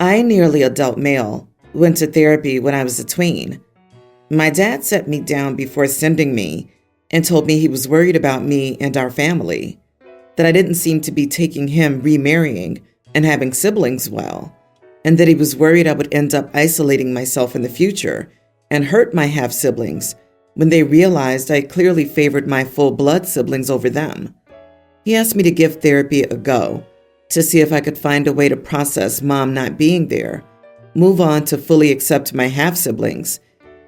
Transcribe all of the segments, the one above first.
I, nearly adult male, went to therapy when I was a tween. My dad set me down before sending me and told me he was worried about me and our family, that I didn't seem to be taking him remarrying and having siblings well, and that he was worried I would end up isolating myself in the future and hurt my half-siblings when they realized I clearly favored my full-blood siblings over them. He asked me to give therapy a go to see if I could find a way to process Mom not being there, move on to fully accept my half-siblings,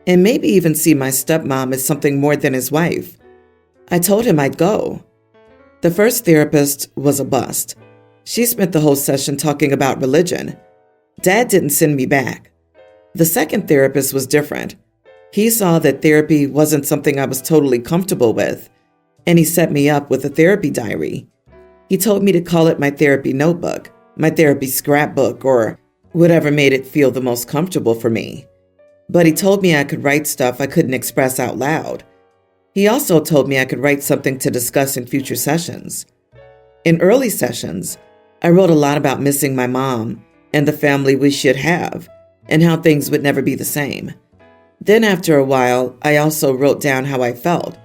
and maybe even see my stepmom as something more than his wife. I told him I'd go. The first therapist was a bust. She spent the whole session talking about religion. Dad didn't send me back. The second therapist was different. He saw that therapy wasn't something I was totally comfortable with, and he set me up with a therapy diary. He told me to call it my therapy notebook, my therapy scrapbook, or whatever made it feel the most comfortable for me. But he told me I could write stuff I couldn't express out loud. He also told me I could write something to discuss in future sessions. In early sessions, I wrote a lot about missing my mom and the family we should have, and how things would never be the same. Then after a while, I also wrote down how I felt.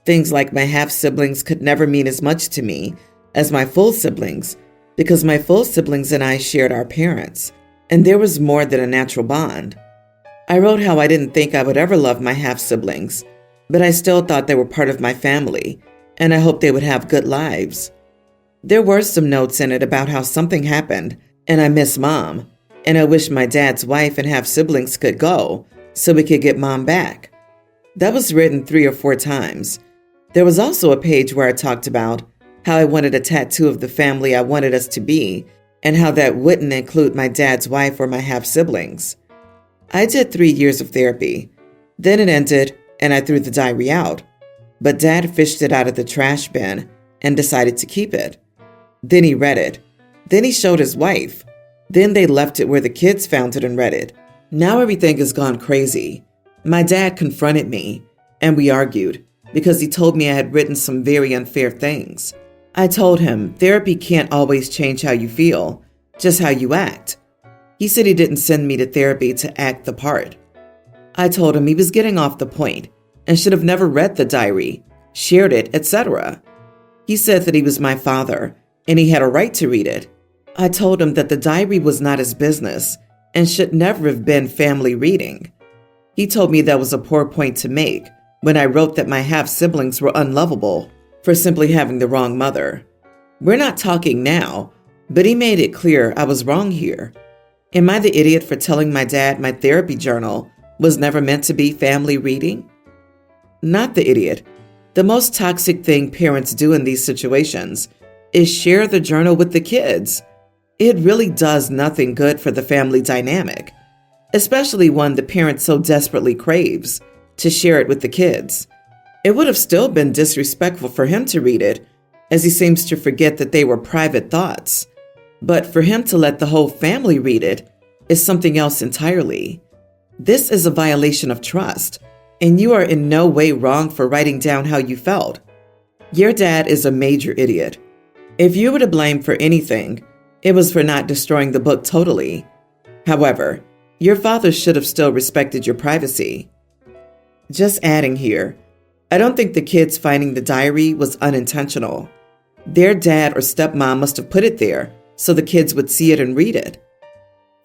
Things like my half-siblings could never mean as much to me as my full siblings, because my full siblings and I shared our parents, and there was more than a natural bond. I wrote how I didn't think I would ever love my half-siblings, but I still thought they were part of my family, and I hoped they would have good lives. There were some notes in it about how something happened, and I miss Mom, and I wish my dad's wife and half-siblings could go so we could get Mom back. That was written 3 or 4 times. There was also a page where I talked about how I wanted a tattoo of the family I wanted us to be, and how that wouldn't include my dad's wife or my half-siblings. I did 3 years of therapy. Then it ended, and I threw the diary out. But Dad fished it out of the trash bin and decided to keep it. Then he read it. Then he showed his wife. Then they left it where the kids found it and read it. Now everything has gone crazy. My dad confronted me, and we argued, because he told me I had written some very unfair things. I told him therapy can't always change how you feel, just how you act. He said he didn't send me to therapy to act the part. I told him he was getting off the point and should have never read the diary, shared it, etc. He said that he was my father and he had a right to read it. I told him that the diary was not his business and should never have been family reading. He told me that was a poor point to make when I wrote that my half-siblings were unlovable for simply having the wrong mother. We're not talking now, but he made it clear I was wrong here. Am I the idiot for telling my dad my therapy journal was never meant to be family reading? Not the idiot. The most toxic thing parents do in these situations is share the journal with the kids. It really does nothing good for the family dynamic, especially one the parent so desperately craves to share it with the kids. It would have still been disrespectful for him to read it, as he seems to forget that they were private thoughts. But for him to let the whole family read it is something else entirely. This is a violation of trust, and you are in no way wrong for writing down how you felt. Your dad is a major idiot. If you were to blame for anything, it was for not destroying the book totally. However, your father should have still respected your privacy. Just adding here, I don't think the kids finding the diary was unintentional. Their dad or stepmom must have put it there so the kids would see it and read it.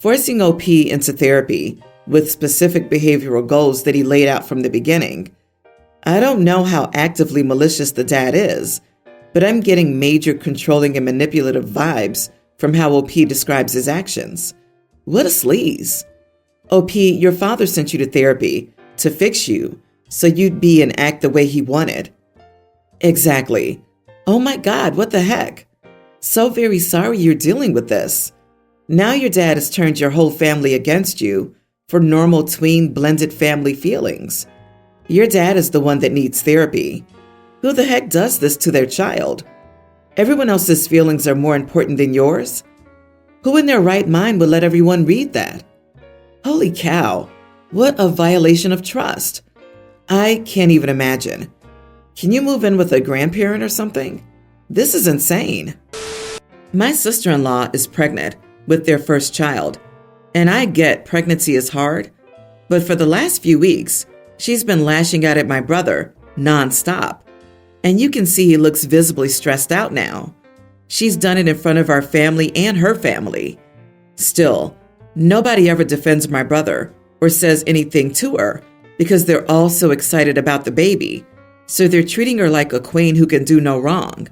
Forcing OP into therapy with specific behavioral goals that he laid out from the beginning. I don't know how actively malicious the dad is, but I'm getting major controlling and manipulative vibes from how OP describes his actions. What a sleaze. OP, your father sent you to therapy to fix you so you'd be and act the way he wanted. Exactly. Oh my God, what the heck? So very sorry you're dealing with this. Now your dad has turned your whole family against you for normal tween blended family feelings. Your dad is the one that needs therapy. Who the heck does this to their child? Everyone else's feelings are more important than yours? Who in their right mind would let everyone read that? Holy cow, what a violation of trust. I can't even imagine. Can you move in with a grandparent or something? This is insane. My sister-in-law is pregnant with their first child, And I get pregnancy is hard, but for the last few weeks, she's been lashing out at my brother nonstop. And you can see he looks visibly stressed out now. She's done it in front of our family and her family. Still, nobody ever defends my brother or says anything to her because they're all so excited about the baby. So they're treating her like a queen who can do no wrong.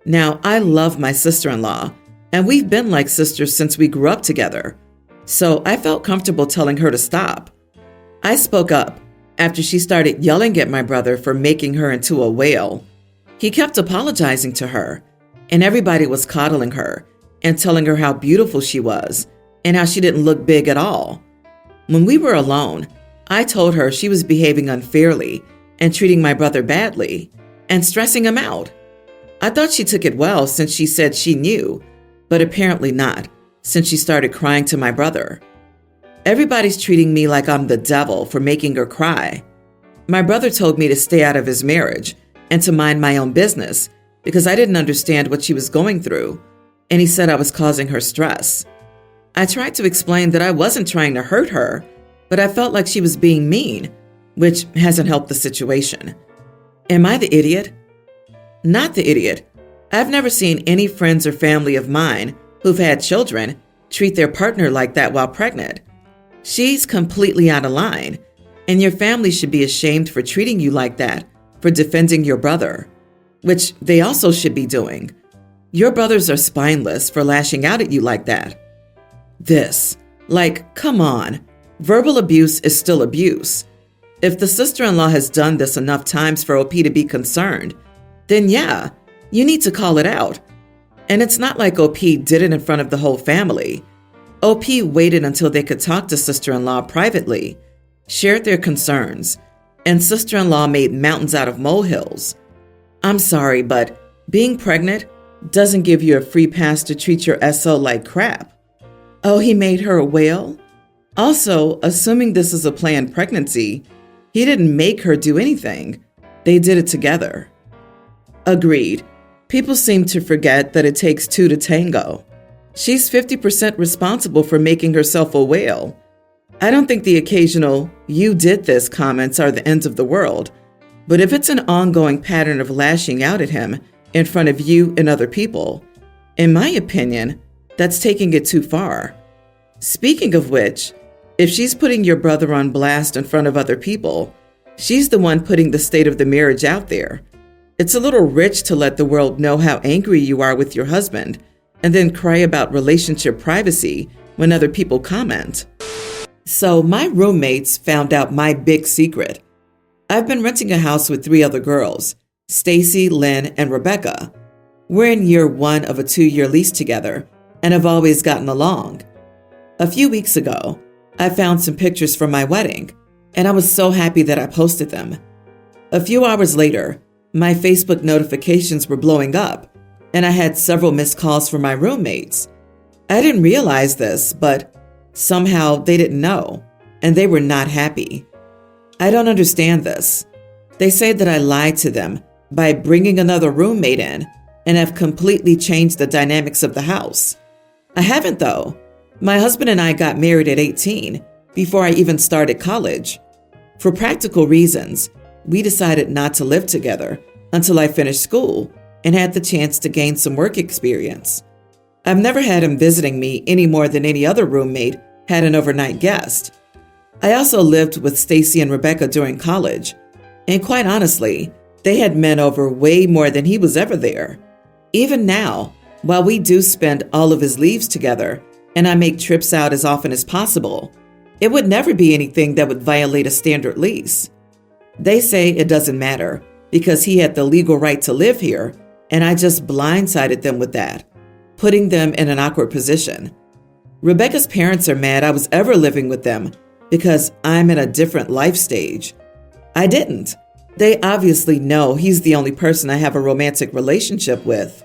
Now, I love my sister-in-law, and we've been like sisters since we grew up together. So I felt comfortable telling her to stop. I spoke up after she started yelling at my brother for making her into a whale. He kept apologizing to her, and everybody was coddling her and telling her how beautiful she was and how she didn't look big at all. When we were alone, I told her she was behaving unfairly and treating my brother badly and stressing him out. I thought she took it well since she said she knew, but apparently not, since she started crying to my brother. Everybody's treating me like I'm the devil for making her cry. My brother told me to stay out of his marriage and to mind my own business because I didn't understand what she was going through, and he said I was causing her stress. I tried to explain that I wasn't trying to hurt her, but I felt like she was being mean, which hasn't helped the situation. Am I the idiot? Not the idiot. I've never seen any friends or family of mine who've had children treat their partner like that while pregnant. She's completely out of line, and your family should be ashamed for treating you like that, for defending your brother, which they also should be doing. Your brothers are spineless for lashing out at you like that. Come on. Verbal abuse is still abuse. If the sister-in-law has done this enough times for OP to be concerned, then yeah, you need to call it out. And it's not like OP did it in front of the whole family. OP waited until they could talk to sister-in-law privately, shared their concerns, and sister-in-law made mountains out of molehills. I'm sorry, but being pregnant doesn't give you a free pass to treat your SO like crap. Oh, he made her a whale? Also, assuming this is a planned pregnancy, he didn't make her do anything. They did it together. Agreed. People seem to forget that it takes two to tango. She's 50% responsible for making herself a whale. I don't think the occasional "you did this" comments are the ends of the world, but if it's an ongoing pattern of lashing out at him in front of you and other people, in my opinion, that's taking it too far. Speaking of which, if she's putting your brother on blast in front of other people, she's the one putting the state of the marriage out there. It's a little rich to let the world know how angry you are with your husband and then cry about relationship privacy when other people comment. So my roommates found out my big secret. I've been renting a house with 3 other girls, Stacy, Lynn, and Rebecca. We're in year 1 of a 2-year lease together and have always gotten along. A few weeks ago, I found some pictures from my wedding, and I was so happy that I posted them. A few hours later, my Facebook notifications were blowing up, and I had several missed calls from my roommates. I didn't realize this, but somehow they didn't know, and they were not happy. I don't understand this. They say that I lied to them by bringing another roommate in and have completely changed the dynamics of the house. I haven't, though. My husband and I got married at 18, before I even started college. For practical reasons, we decided not to live together until I finished school and had the chance to gain some work experience. I've never had him visiting me any more than any other roommate had an overnight guest. I also lived with Stacy and Rebecca during college, and quite honestly, they had men over way more than he was ever there. Even now, while we do spend all of his leaves together and I make trips out as often as possible, it would never be anything that would violate a standard lease. They say it doesn't matter because he had the legal right to live here, and I just blindsided them with that, putting them in an awkward position. Rebecca's parents are mad I was ever living with them because I'm in a different life stage. I didn't. They obviously know he's the only person I have a romantic relationship with.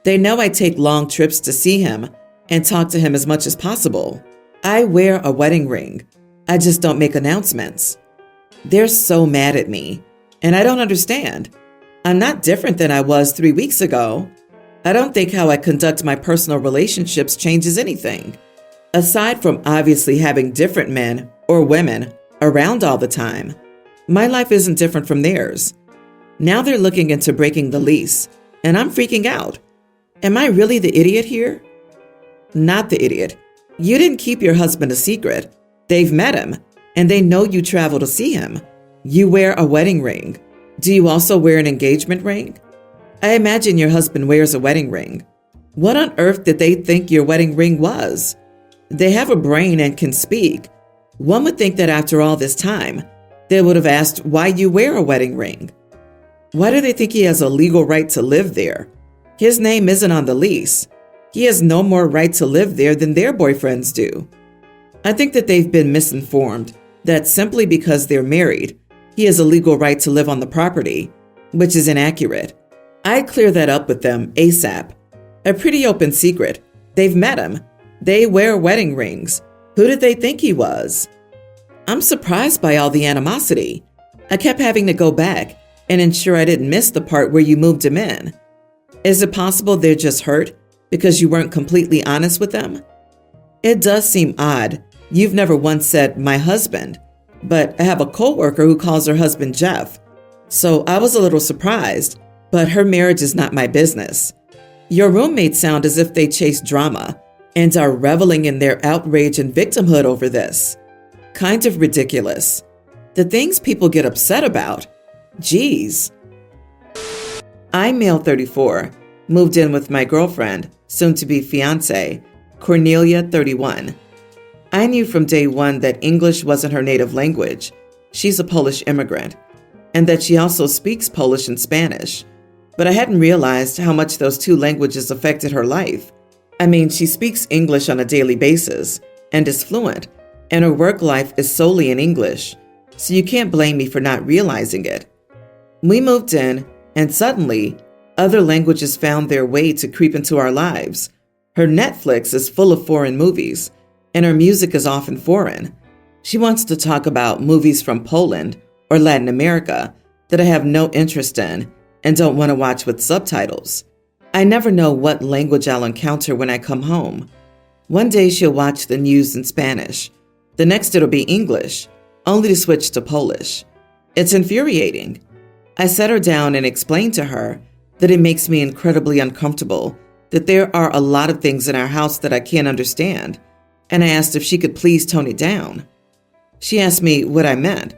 They know I take long trips to see him and talk to him as much as possible. I wear a wedding ring. I just don't make announcements. They're so mad at me, and I don't understand. I'm not different than I was 3 weeks ago. I don't think how I conduct my personal relationships changes anything. Aside from obviously having different men or women around all the time, my life isn't different from theirs. Now they're looking into breaking the lease, and I'm freaking out. Am I really the idiot here? Not the idiot. You didn't keep your husband a secret. They've met him, and they know you travel to see him. You wear a wedding ring. Do you also wear an engagement ring? I imagine your husband wears a wedding ring. What on earth did they think your wedding ring was? They have a brain and can speak. One would think that after all this time, they would have asked why you wear a wedding ring. Why do they think he has a legal right to live there? His name isn't on the lease. He has no more right to live there than their boyfriends do. I think that they've been misinformed that simply because they're married, he has a legal right to live on the property, which is inaccurate. I clear that up with them ASAP. A pretty open secret. They've met him. They wear wedding rings. Who did they think he was? I'm surprised by all the animosity. I kept having to go back and ensure I didn't miss the part where you moved him in. Is it possible they're just hurt because you weren't completely honest with them? It does seem odd. You've never once said, my husband, but I have a coworker who calls her husband Jeff. So I was a little surprised, but her marriage is not my business. Your roommates sound as if they chase drama and are reveling in their outrage and victimhood over this. Kind of ridiculous. The things people get upset about. Geez. I'm male 34, moved in with my girlfriend, soon-to-be fiancé, Cornelia 31. I knew from day one that English wasn't her native language. She's a Polish immigrant, and that she also speaks Polish and Spanish. But I hadn't realized how much those two languages affected her life. I mean, she speaks English on a daily basis and is fluent, and her work life is solely in English, so you can't blame me for not realizing it. We moved in, and suddenly, other languages found their way to creep into our lives. Her Netflix is full of foreign movies, and her music is often foreign. She wants to talk about movies from Poland or Latin America that I have no interest in and don't want to watch with subtitles. I never know what language I'll encounter when I come home. One day she'll watch the news in Spanish. The next it'll be English, only to switch to Polish. It's infuriating. I sat her down and explained to her that it makes me incredibly uncomfortable, that there are a lot of things in our house that I can't understand, and I asked if she could please tone it down. She asked me what I meant,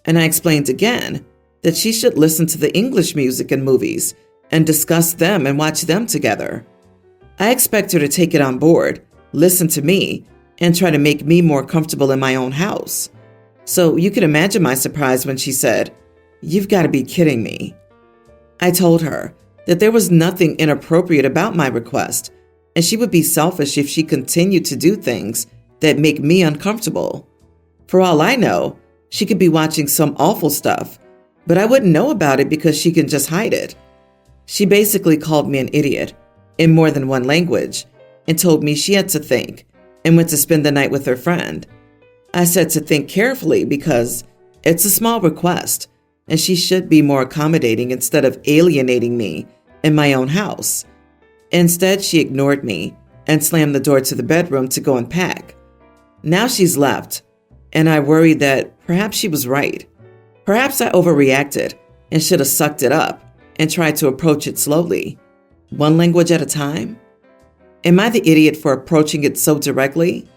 and I explained again that she should listen to the English music and movies and discuss them and watch them together. I expect her to take it on board, listen to me, and try to make me more comfortable in my own house. So you can imagine my surprise when she said, "You've got to be kidding me." I told her that there was nothing inappropriate about my request, and she would be selfish if she continued to do things that make me uncomfortable. For all I know, she could be watching some awful stuff, but I wouldn't know about it because she can just hide it. She basically called me an idiot in more than one language and told me she had to think and went to spend the night with her friend. I said to think carefully because it's a small request and she should be more accommodating instead of alienating me in my own house. Instead, she ignored me and slammed the door to the bedroom to go and pack. Now she's left, and I worry that perhaps she was right. Perhaps I overreacted and should have sucked it up and tried to approach it slowly, one language at a time. Am I the idiot for approaching it so directly?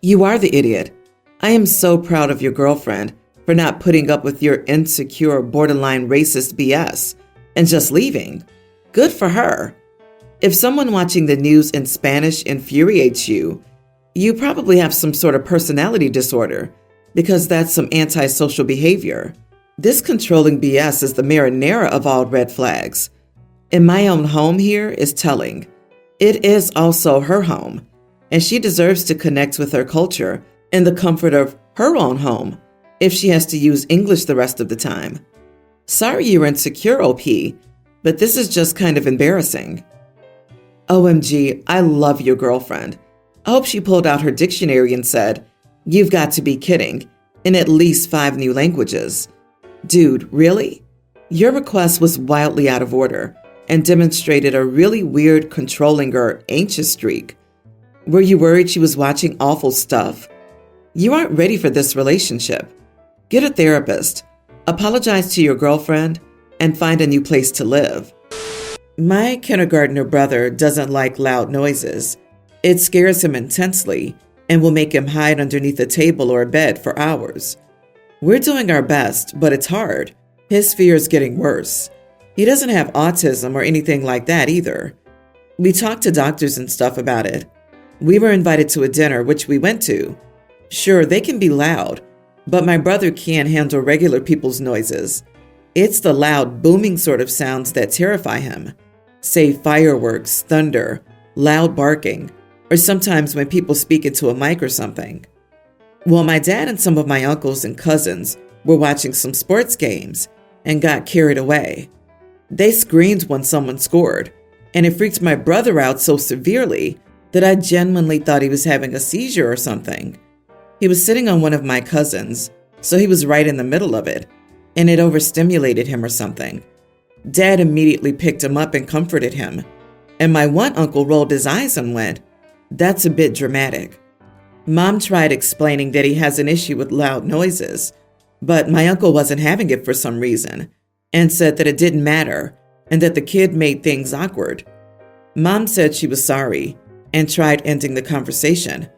You are the idiot. I am so proud of your girlfriend for not putting up with your insecure, borderline racist BS and just leaving. Good for her. If someone watching the news in Spanish infuriates you, you probably have some sort of personality disorder because that's some antisocial behavior. This controlling BS is the marinara of all red flags. In my own home here is telling. It is also her home, and she deserves to connect with her culture in the comfort of her own home if she has to use English the rest of the time. Sorry you're insecure, OP, but this is just kind of embarrassing. OMG, I love your girlfriend. I hope she pulled out her dictionary and said, "You've got to be kidding," in at least 5 new languages. Dude, really? Your request was wildly out of order and demonstrated a really weird controlling or anxious streak. Were you worried she was watching awful stuff? You aren't ready for this relationship. Get a therapist, apologize to your girlfriend, and find a new place to live. My kindergartner brother doesn't like loud noises. It scares him intensely and will make him hide underneath a table or a bed for hours. We're doing our best, but it's hard. His fear is getting worse. He doesn't have autism or anything like that either. We talked to doctors and stuff about it. We were invited to a dinner, which we went to. Sure, they can be loud, but my brother can't handle regular people's noises. It's the loud, booming sort of sounds that terrify him. Say fireworks, thunder, loud barking, or sometimes when people speak into a mic or something. Well, my dad and some of my uncles and cousins were watching some sports games and got carried away. They screamed when someone scored, and it freaked my brother out so severely that I genuinely thought he was having a seizure or something. He was sitting on one of my cousins, so he was right in the middle of it, and it overstimulated him or something. Dad immediately picked him up and comforted him, and my one uncle rolled his eyes and went, "That's a bit dramatic." Mom tried explaining that he has an issue with loud noises, but my uncle wasn't having it for some reason, and said that it didn't matter, and that the kid made things awkward. Mom said she was sorry, and tried ending the conversation,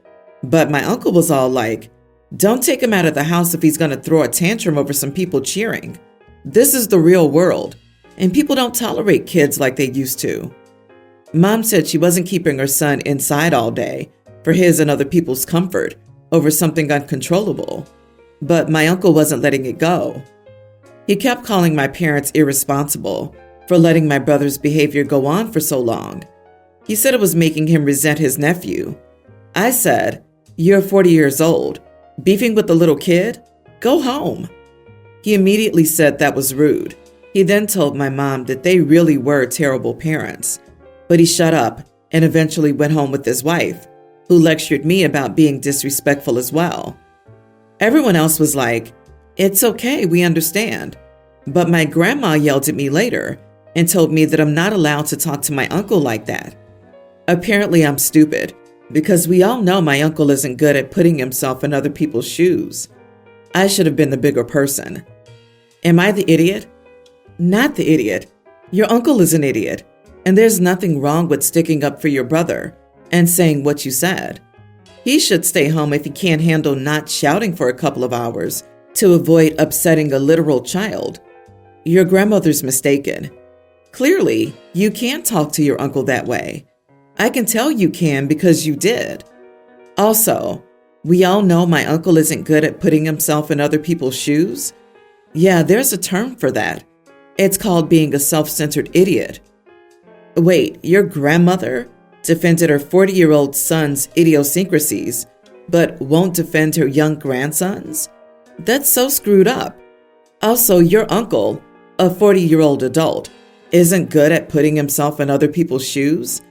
but my uncle was all like, "Don't take him out of the house if he's going to throw a tantrum over some people cheering. This is the real world, and people don't tolerate kids like they used to." Mom said she wasn't keeping her son inside all day for his and other people's comfort over something uncontrollable, but my uncle wasn't letting it go. He kept calling my parents irresponsible for letting my brother's behavior go on for so long. He said it was making him resent his nephew. I said, "You're 40 years old. Beefing with the little kid? Go home." He immediately said that was rude. He then told my mom that they really were terrible parents, but he shut up and eventually went home with his wife, who lectured me about being disrespectful as well. Everyone else was like, "It's okay, we understand." But my grandma yelled at me later and told me that I'm not allowed to talk to my uncle like that. Apparently I'm stupid, because we all know my uncle isn't good at putting himself in other people's shoes. I should have been the bigger person. Am I the idiot? Not the idiot. Your uncle is an idiot, and there's nothing wrong with sticking up for your brother and saying what you said. He should stay home if he can't handle not shouting for a couple of hours to avoid upsetting a literal child. Your grandmother's mistaken. Clearly, you can't talk to your uncle that way. I can tell you can because you did. Also, we all know my uncle isn't good at putting himself in other people's shoes. Yeah, there's a term for that. It's called being a self-centered idiot. Wait, your grandmother defended her 40-year-old son's idiosyncrasies, but won't defend her young grandson's? That's so screwed up. Also, your uncle, a 40-year-old adult, isn't good at putting himself in other people's shoes?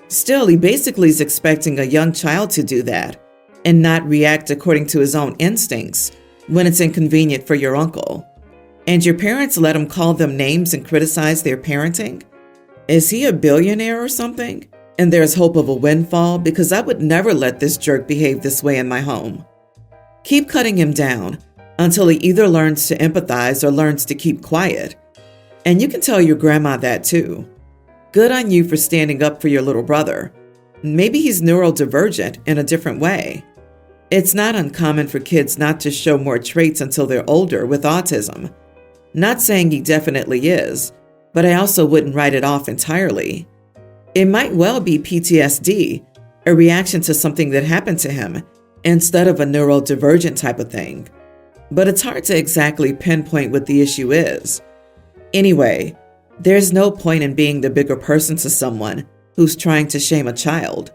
Still, he basically is expecting a young child to do that and not react according to his own instincts when it's inconvenient for your uncle. And your parents let him call them names and criticize their parenting? Is he a billionaire or something? And there's hope of a windfall, because I would never let this jerk behave this way in my home. Keep cutting him down until he either learns to empathize or learns to keep quiet. And you can tell your grandma that too. Good on you for standing up for your little brother. Maybe he's neurodivergent in a different way. It's not uncommon for kids not to show more traits until they're older with autism. Not saying he definitely is, but I also wouldn't write it off entirely. It might well be PTSD, a reaction to something that happened to him, instead of a neurodivergent type of thing. But it's hard to exactly pinpoint what the issue is. Anyway, there's no point in being the bigger person to someone who's trying to shame a child.